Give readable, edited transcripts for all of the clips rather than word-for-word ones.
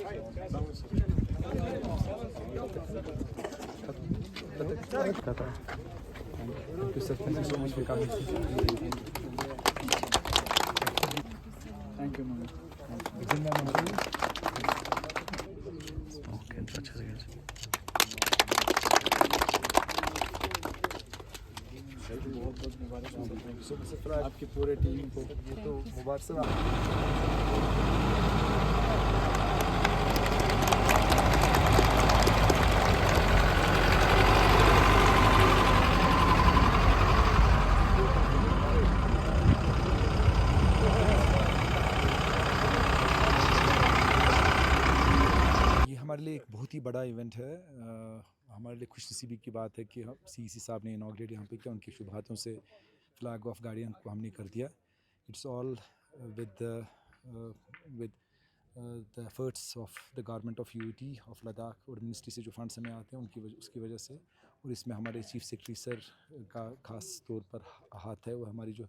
Thank you, Mama. बहुत मुबारक आपकी पूरे टीम को। तो मुबारक हमारे लिए एक बहुत ही बड़ा इवेंट है। हमारे लिए खुशनसीबी की बात है कि हम सीईसी साहब ने इनॉग्रेट यहाँ पे किया, उनके शुभ हाथों से फ्लैग ऑफ गार्डियन को हमने कर दिया। It's all with the efforts of the government of UT of Ladakh और मिनिस्ट्री से जो फंड्स हमें आते हैं उसकी वजह से, और इसमें हमारे चीफ सेक्रेटरी सर का खास तौर पर हाथ है। वो हमारी जो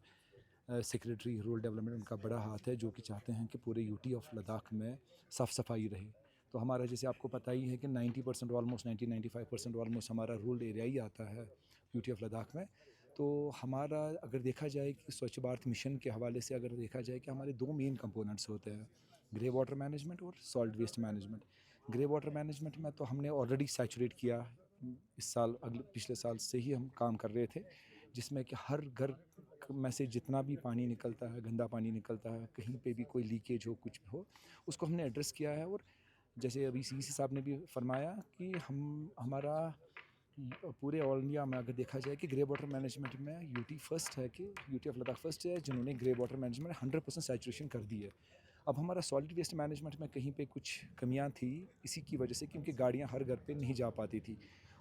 सेक्रेटरी रूरल डेवलपमेंट, उनका बड़ा हाथ है, जो कि चाहते हैं कि पूरे यूटी ऑफ लद्दाख में साफ़ सफाई रहे। तो हमारा, जैसे आपको पता ही है कि 90% ऑलमोस्ट 90-95% ऑलमोस्ट हमारा रूरल एरिया ही आता है यूटी ऑफ लद्दाख में। तो हमारा अगर देखा जाए कि स्वच्छ भारत मिशन के हवाले से अगर देखा जाए कि हमारे दो मेन कंपोनेंट्स होते हैं, ग्रे वाटर मैनेजमेंट और salt waste management. Grey water management में तो हमने ऑलरेडी सैचुरेट किया, इस साल पिछले साल से ही हम काम कर रहे थे, जिसमें कि हर घर में से जितना भी पानी निकलता है, गंदा पानी निकलता है, कहीं पे भी कोई लीकेज हो, कुछ भी हो, उसको हमने एड्रेस किया है। और जैसे अभी सीसी साहब ने भी फरमाया कि हमारा पूरे ऑल इंडिया में अगर देखा जाए कि ग्रे वाटर मैनेजमेंट में यूटी फर्स्ट है, कि यूटी ऑफ लद्दाख फर्स्ट है जिन्होंने ग्रे वाटर मैनेजमेंट 100% सैचुरेशन कर दी है। अब हमारा सॉलिड वेस्ट मैनेजमेंट में कहीं पे कुछ कमियां थी, इसी की वजह से, क्योंकि गाड़ियां हर घर पे नहीं जा पाती थी।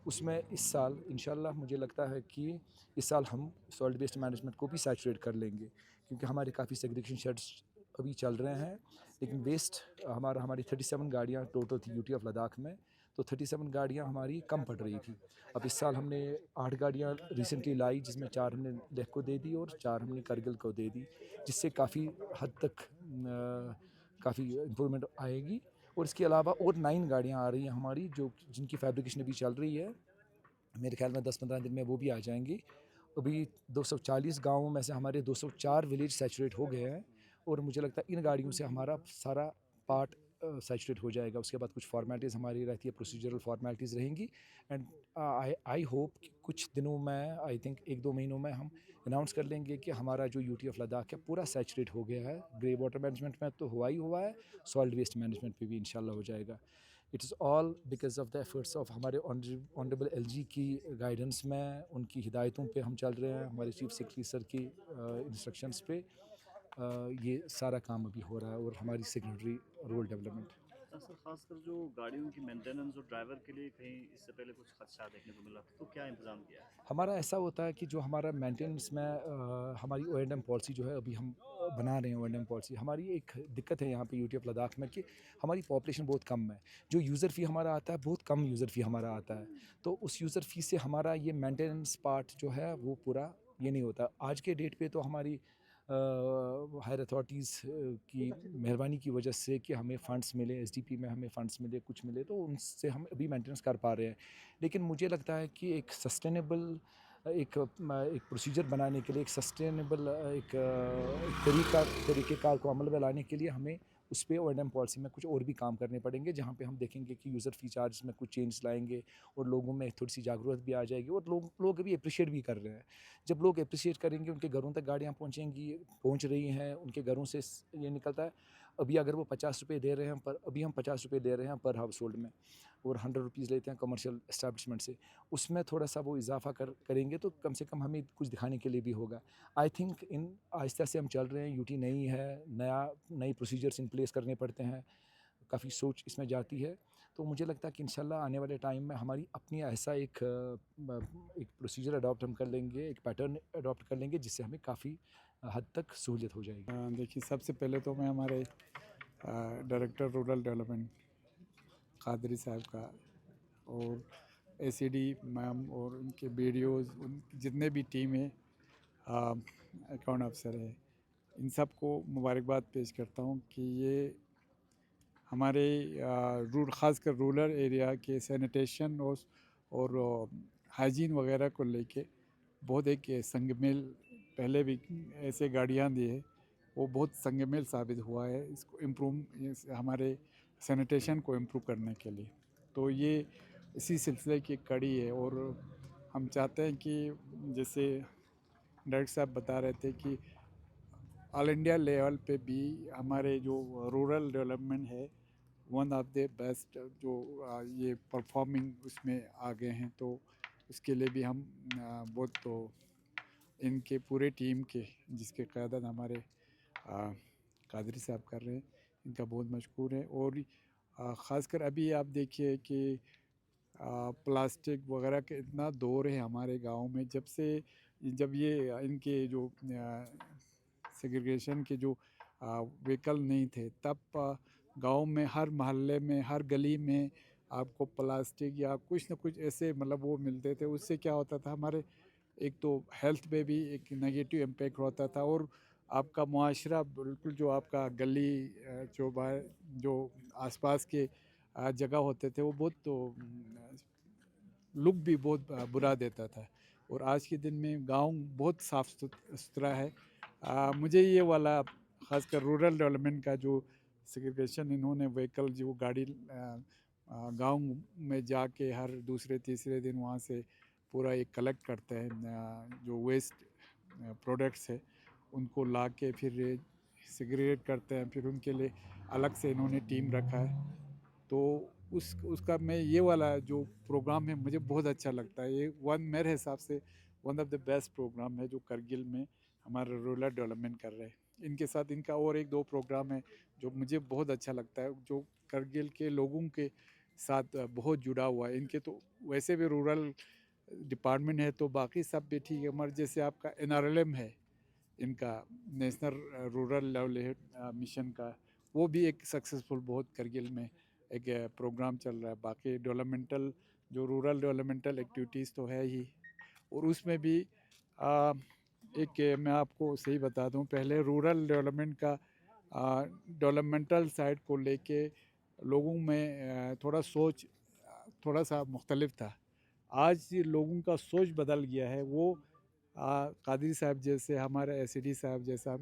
उसमें इस साल इंशाल्लाह मुझे लगता है कि इस साल हम सॉलिड वेस्ट मैनेजमेंट को भी सैचुरेट कर लेंगे, क्योंकि हमारे काफ़ी सेग्रीगेशन शेड्स अभी चल रहे हैं। लेकिन वेस्ट हमारी 37 गाड़ियाँ टोटल थी यूटी ऑफ लद्दाख में, तो 37 गाड़ियाँ हमारी कम पड़ रही थी। अब इस साल हमने 8 गाड़ियाँ रिसेंटली लाई, जिसमें 4 हमने लेह को दे दी और 4 हमने करगिल को दे दी, जिससे काफ़ी हद तक काफ़ी इम्प्रूवमेंट आएगी। और इसके अलावा और 9 गाड़ियाँ आ रही हैं हमारी, जिनकी फैब्रिकेशन अभी चल रही है। मेरे ख्याल में 10-15 दिन में वो भी आ जाएंगी। अभी 240 गाँवों में से हमारे 204 विलेज सैचुरेट हो गए हैं, और मुझे लगता है इन गाड़ियों से हमारा सारा पार्ट सैचुरेट हो जाएगा। उसके बाद कुछ फॉर्मेलिटीज़ हमारी रहती है, प्रोसीजरल फॉर्मेलिटीज़ रहेंगी। एंड आई होप कि कुछ दिनों में, आई थिंक 1-2 महीनों में हम अनाउंस कर लेंगे कि हमारा जो यूटी ऑफ लद्दाख है पूरा सैचुरेट हो गया है। ग्रे वाटर मैनेजमेंट में तो हुआ ही हुआ है, सॉलिड वेस्ट मैनेजमेंट पे भी इंशाल्लाह हो जाएगा। It is all because of the efforts of हमारे ऑनरेबल एलजी की गाइडेंस में, उनकी हिदायतों पे हम चल रहे हैं, हमारे चीफ सेक्रेटरी सर की इंस्ट्रक्शंस पे ये सारा काम अभी हो रहा है, और हमारी सेक्रेटरी रूरल डेवलपमेंट। सर, खासकर जो गाड़ियों की मेंटेनेंस और ड्राइवर के लिए कहीं इससे पहले कुछ खदशा देखने को मिला, तो क्या इंतजाम किया है? हमारा ऐसा होता है कि जो हमारा मेंटेनेंस में हमारी O&M पॉलिसी जो है, अभी हम बना रहे हैं O&M पॉलिसी। हमारी एक दिक्कत है यहाँ पे यूटी ऑफ लद्दाख में कि हमारी पॉपुलेशन बहुत कम है। जो यूज़र फ़ी हमारा आता है, बहुत कम यूज़र फ़ी हमारा आता है। तो उस यूज़र फ़ी से हमारा ये मेंटेनेंस पार्ट जो है वो पूरा ये नहीं होता। आज के डेट पे तो हमारी हायर अथॉरिटीज़ की मेहरबानी की वजह से कि हमें फ़ंड्स मिले, एसडीपी में हमें फ़ंड्स मिले, कुछ मिले, तो उनसे हम अभी मेंटेनेंस कर पा रहे हैं। लेकिन मुझे लगता है कि एक सस्टेनेबल एक प्रोसीजर बनाने के लिए, एक सस्टेनेबल एक तरीक़ेकार को अमल में लाने के लिए हमें उस पे O&M पॉलिसी में कुछ और भी काम करने पड़ेंगे, जहाँ पे हम देखेंगे कि यूज़र फ़ी चार्ज में कुछ चेंज लाएंगे, और लोगों में थोड़ी सी जागरूकता भी आ जाएगी, और लोग अभी अप्रिशिएट भी कर रहे हैं। जब लोग अप्रिशिएट करेंगे, उनके घरों तक गाड़ियाँ पहुँच रही हैं, उनके घरों से ये निकलता है। अभी अगर वो 50 रुपये दे रहे हैं, पर अभी हम 50 रुपये दे रहे हैं पर हाउस होल्ड में, और 100 रुपीज़ लेते हैं कमर्शियल इस्टेब्लिशमेंट से, उसमें थोड़ा सा वो इजाफा करेंगे तो कम से कम हमें कुछ दिखाने के लिए भी होगा। आई थिंक इन आहिस्ता से हम चल रहे हैं। यूटी नई है, नई प्रोसीजर्स इन प्लेस करने पड़ते हैं, काफ़ी सोच इसमें जाती है। तो मुझे लगता है कि इंशाल्लाह आने वाले टाइम में हमारी अपनी ऐसा एक प्रोसीजर अडॉप्ट हम कर लेंगे, एक पैटर्न अडॉप्ट कर लेंगे, जिससे हमें काफ़ी हद तक सहूलियत हो जाएगी। देखिए, सबसे पहले तो मैं हमारे डायरेक्टर रूरल डेवलपमेंट कादरी साहब का, और एसीडी मैम और उनके बीडीओज़, उन जितने भी टीम है, अकाउंट अफसर है, इन सब को मुबारकबाद पेश करता हूँ कि ये हमारे ख़ासकर रूरल एरिया के सैनिटेशन और हाइजीन वगैरह को लेके बहुत एक संग मेल, पहले भी ऐसे गाड़ियाँ दी है, वो बहुत संग मेल साबित हुआ है इसको हमारे सैनिटेशन को इम्प्रूव करने के लिए। तो ये इसी सिलसिले की एक कड़ी है। और हम चाहते हैं कि जैसे डायरेक्टर साहब बता रहे थे कि ऑल इंडिया लेवल पे भी हमारे जो रूरल डेवलपमेंट है वन ऑफ द बेस्ट, जो ये परफॉर्मिंग उसमें आ गए हैं, तो उसके लिए भी हम बहुत तो इनके पूरे टीम के जिसके क़यादत हमारे कादरी साहब कर रहे हैं, इनका बहुत मशकूर है। और ख़ासकर अभी आप देखिए कि प्लास्टिक वगैरह का इतना दौर है हमारे गांव में, जब ये इनके जो सेग्रीगेशन के जो व्हीकल नहीं थे, तब गांव में हर मोहल्ले में हर गली में आपको प्लास्टिक या कुछ न कुछ ऐसे मतलब वो मिलते थे। उससे क्या होता था, हमारे एक तो हेल्थ पे भी एक नेगेटिव इम्पैक्ट होता था, और आपका मुआशरा बिल्कुल जो आपका गली जो बाहर जो आसपास के जगह होते थे वो बहुत तो लुक भी बहुत बुरा देता था। और आज के दिन में गांव बहुत साफ़ सुथरा है। मुझे ये वाला ख़ासकर रूरल डेवलपमेंट का जो सेग्रीगेशन इन्होंने व्हीकल जो गाड़ी गांव में जाके हर दूसरे तीसरे दिन वहाँ से पूरा एक कलेक्ट करते हैं, जो वेस्ट प्रोडक्ट्स है उनको ला के फिर सेग्रीगेट करते हैं, फिर उनके लिए अलग से इन्होंने टीम रखा है। तो उसका मैं ये वाला जो प्रोग्राम है मुझे बहुत अच्छा लगता है। ये मेरे हिसाब से one of the best program है जो करगिल में हमारा रूरल डेवलपमेंट कर रहे हैं। इनके साथ इनका और एक दो प्रोग्राम है जो मुझे बहुत अच्छा लगता है, जो करगिल के लोगों के साथ बहुत जुड़ा हुआ है। इनके तो वैसे भी रूरल डिपार्टमेंट है, तो बाकी सब भी ठीक है, मगर जैसे आपका NRLM है, इनका नेशनल रूरल लाइवलीहुड मिशन का, वो भी एक सक्सेसफुल बहुत करगिल में एक प्रोग्राम चल रहा है। बाकी डेवलपमेंटल जो रूरल डेवलपमेंटल एक्टिविटीज़ तो है ही, और उसमें भी आ, एक मैं आपको सही बता दूं, पहले रूरल डेवलपमेंट का डेवलपमेंटल साइड को लेके लोगों में थोड़ा सोच थोड़ा सा मुख्तलिफ था। आज ये लोगों का सोच बदल गया है। वो कादरी साहब जैसे, हमारे एसीडी साहब जैसा,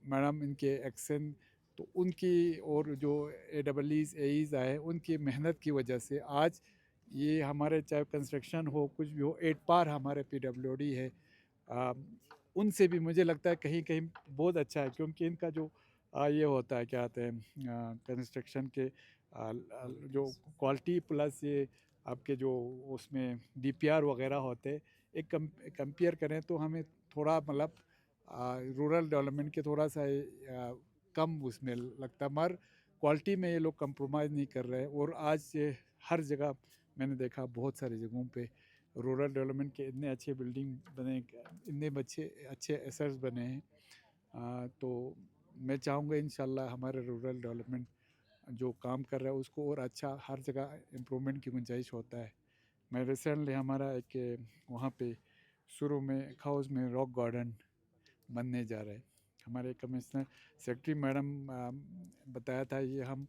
मैडम इनके एक्शन, तो उनकी और जो AEEs AEs आए उनकी मेहनत की वजह से आज ये हमारे चाहे कंस्ट्रक्शन हो कुछ भी हो, 8 पार हमारे PWD है, आ, उनसे भी मुझे लगता है कहीं कहीं बहुत अच्छा है, क्योंकि इनका जो ये होता है क्या कहते हैं कंस्ट्रक्शन के जो क्वालिटी प्लस ये आपके जो उसमें DPR वगैरह होते हैं, एक कंपेयर करें तो हमें थोड़ा मतलब रूरल डेवलपमेंट के थोड़ा सा कम उसमें लगता है, मगर क्वालिटी में ये लोग कंप्रोमाइज़ नहीं कर रहे हैं। और आज ये हर जगह मैंने देखा, बहुत सारी जगहों पे रूरल डेवलपमेंट के इतने अच्छे बिल्डिंग बने, इतने अच्छे अच्छे एसेट्स बने हैं। तो मैं चाहूँगा इंशाल्लाह हमारे रूरल डेवलपमेंट जो काम कर रहा है उसको और अच्छा हर जगह इम्प्रूवमेंट की गुंजाइश होता है। मैं रिसेंटली हमारा एक वहाँ पे शुरू में खाउस में रॉक गार्डन बनने जा रहा है। हमारे कमिश्नर सेक्रेटरी मैडम बताया था ये हम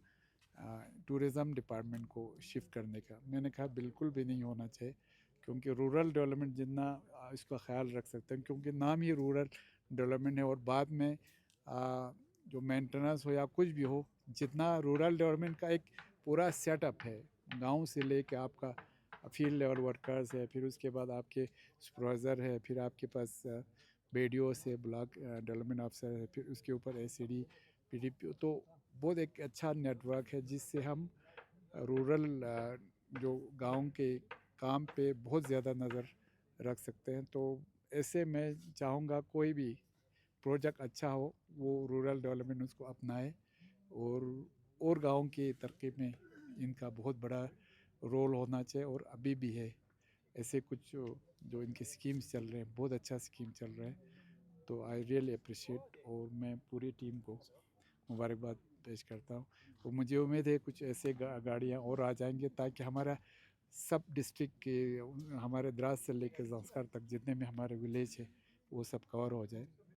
टूरिज़म डिपार्टमेंट को शिफ्ट करने का। मैंने कहा बिल्कुल भी नहीं होना चाहिए, क्योंकि रूरल डेवलपमेंट जितना इसका ख्याल रख सकते हैं, क्योंकि नाम ही रूरल डेवलपमेंट है, और बाद में जो मेंटेनेंस हो या कुछ भी हो, जितना रूरल डेवलपमेंट का एक पूरा सेटअप है, गांव से लेके आपका फील्ड लेवल वर्कर्स है, फिर उसके बाद आपके सुपरवाइज़र है, फिर आपके पास BDO से ब्लॉक डेवलपमेंट ऑफिसर है, फिर उसके ऊपर ACD PDP, तो बहुत एक अच्छा नेटवर्क है जिससे हम रूरल जो गांव के काम पे बहुत ज़्यादा नज़र रख सकते हैं। तो ऐसे मैं चाहूँगा कोई भी प्रोजेक्ट अच्छा हो वो रूरल डेवलपमेंट उसको अपनाए, और गांव की तरक्की में इनका बहुत बड़ा रोल होना चाहिए, और अभी भी है। ऐसे कुछ जो इनके स्कीम्स चल रहे हैं, बहुत अच्छा स्कीम चल रहा है, तो आई रियली अप्रिशिएट, और मैं पूरी टीम को मुबारकबाद पेश करता हूँ। तो मुझे उम्मीद है कुछ ऐसे गाड़ियाँ और आ जाएंगे, ताकि हमारा सब डिस्ट्रिक्ट के हमारे द्रास से लेकर ज़ांस्कर तक जितने भी हमारे विलेज है वो सब कवर हो जाए।